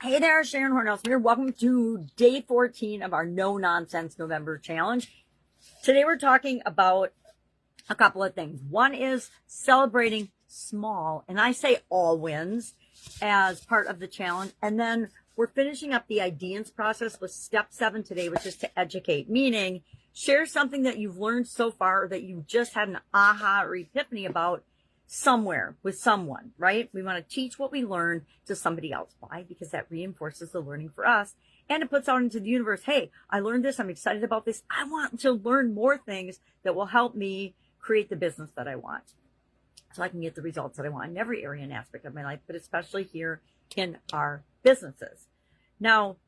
Hey there, Sharon Horne-Ellstrom here. Welcome to day 14 of our No Nonsense November challenge. Today we're talking about a couple of things. One is celebrating small, and I say all wins as part of the challenge. And then we're finishing up the IDEANCE process with step 7 today, which is to educate, meaning share something that you've learned so far or that you just had an aha or epiphany about somewhere with someone, right? We want to teach what we learn to somebody else. Why? Because that reinforces the learning for us, and it puts out into the universe, hey, I learned this, I'm excited about this, I want to learn more things that will help me create the business that I want so I can get the results that I want in every area and aspect of my life, but especially here in our businesses. Now,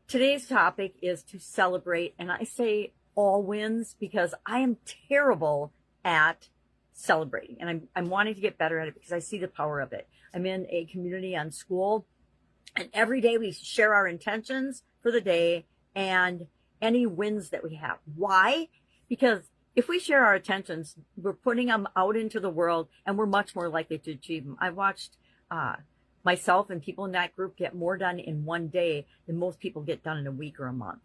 today's topic is to celebrate, and I say all wins because I am terrible at celebrating, and I'm wanting to get better at it because I see the power of it. I'm in a community on school, and every day we share our intentions for the day and any wins that we have. Why? Because if we share our intentions, we're putting them out into the world, and we're much more likely to achieve them. I watched myself and people in that group get more done in one day than most people get done in a week or a month,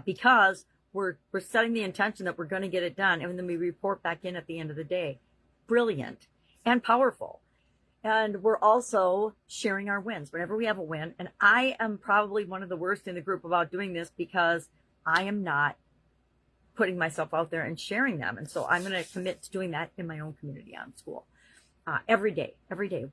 because we're setting the intention that we're going to get it done, and then we report back in at the end of the day. Brilliant and powerful. And we're also sharing our wins whenever we have a win. And I am probably one of the worst in the group about doing this because I am not putting myself out there and sharing them. And so I'm going to commit to doing that in my own community on school. Every day.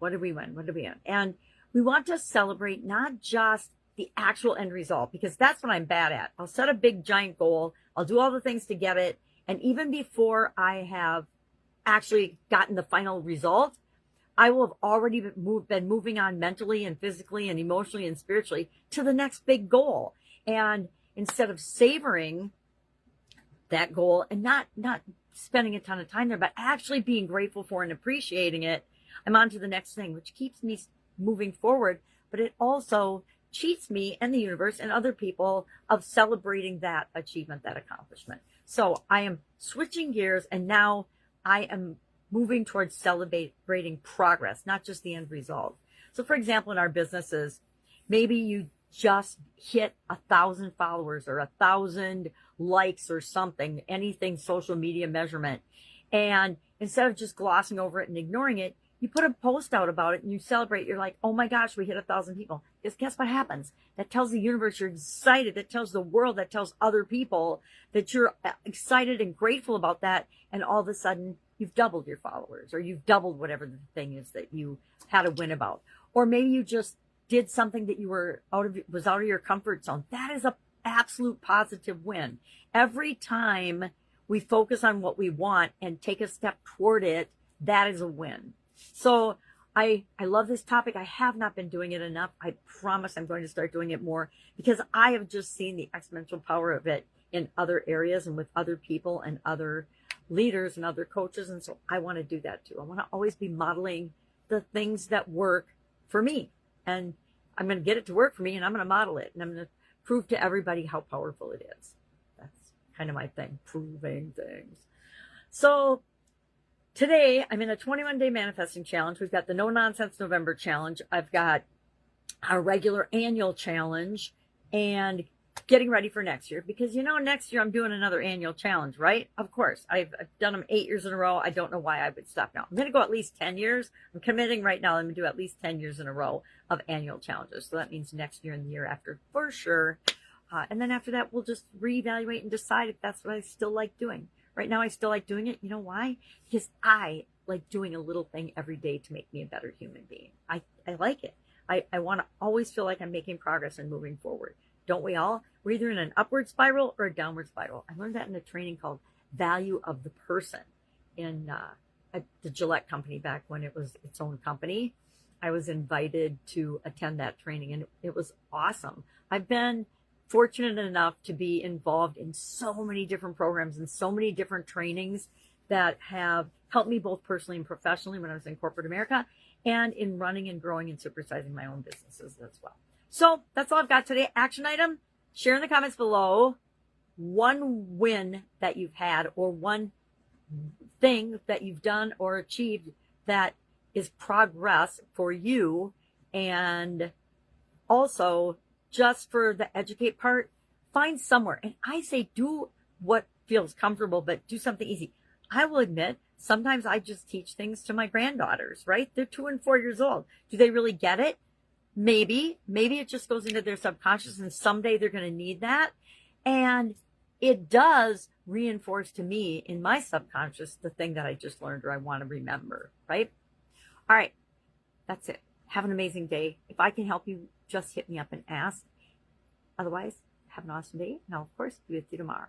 What did we win? What did we win? And we want to celebrate not just the actual end result, because that's what I'm bad at. I'll set a big giant goal. I'll do all the things to get it. And even before I have actually gotten the final result, I will have already been moving on mentally and physically and emotionally and spiritually to the next big goal. And instead of savoring that goal and not spending a ton of time there, but actually being grateful for and appreciating it, I'm on to the next thing, which keeps me moving forward. But it also cheats me and the universe and other people of celebrating that achievement, that accomplishment. So I am switching gears, and now I am moving towards celebrating progress, not just the end result. So for example, in our businesses, maybe you just hit 1,000 followers or 1,000 likes or something, anything social media measurement. And instead of just glossing over it and ignoring it, you put a post out about it and you celebrate. You're like, oh my gosh, we hit 1,000 people. Guess what happens? That tells the universe you're excited. That tells the world, that tells other people that you're excited and grateful about that. And all of a sudden, you've doubled your followers, or you've doubled whatever the thing is that you had a win about. Or maybe you just did something that you was out of your comfort zone. That is an absolute positive win. Every time we focus on what we want and take a step toward it, that is a win. So I love this topic. I have not been doing it enough. I promise I'm going to start doing it more, because I have just seen the exponential power of it in other areas and with other people and other leaders and other coaches. And so I want to do that too. I want to always be modeling the things that work for me, and I'm going to get it to work for me, and I'm going to model it, and I'm going to prove to everybody how powerful it is. That's kind of my thing, proving things. So today, I'm in a 21-day manifesting challenge. We've got the No Nonsense November challenge. I've got our regular annual challenge, and getting ready for next year, because next year I'm doing another annual challenge, right? Of course. I've done them 8 years in a row. I don't know why I would stop now. I'm going to go at least 10 years. I'm committing right now. I'm going to do at least 10 years in a row of annual challenges. So that means next year and the year after for sure. And then after that, we'll just reevaluate and decide if that's what I still like doing. Right now, I still like doing it. You know why? Because I like doing a little thing every day to make me a better human being. I like it. I want to always feel like I'm making progress and moving forward. Don't we all? We're either in an upward spiral or a downward spiral. I learned that in a training called Value of the Person at the Gillette company back when it was its own company. I was invited to attend that training, and it was awesome. I've been fortunate enough to be involved in so many different programs and so many different trainings that have helped me both personally and professionally when I was in corporate America, and in running and growing and supersizing my own businesses as well. So that's all I've got today. Action item, share in the comments below one win that you've had, or one thing that you've done or achieved that is progress for you, and Also, just for the educate part, find somewhere. And I say do what feels comfortable, but do something easy. I will admit, sometimes I just teach things to my granddaughters, right? They're 2 and 4 years old. Do they really get it? Maybe it just goes into their subconscious and someday they're going to need that. And it does reinforce to me in my subconscious the thing that I just learned or I want to remember, right? All right, that's it. Have an amazing day. If I can help you, just hit me up and ask. Otherwise, have an awesome day. And I'll, of course, be with you tomorrow.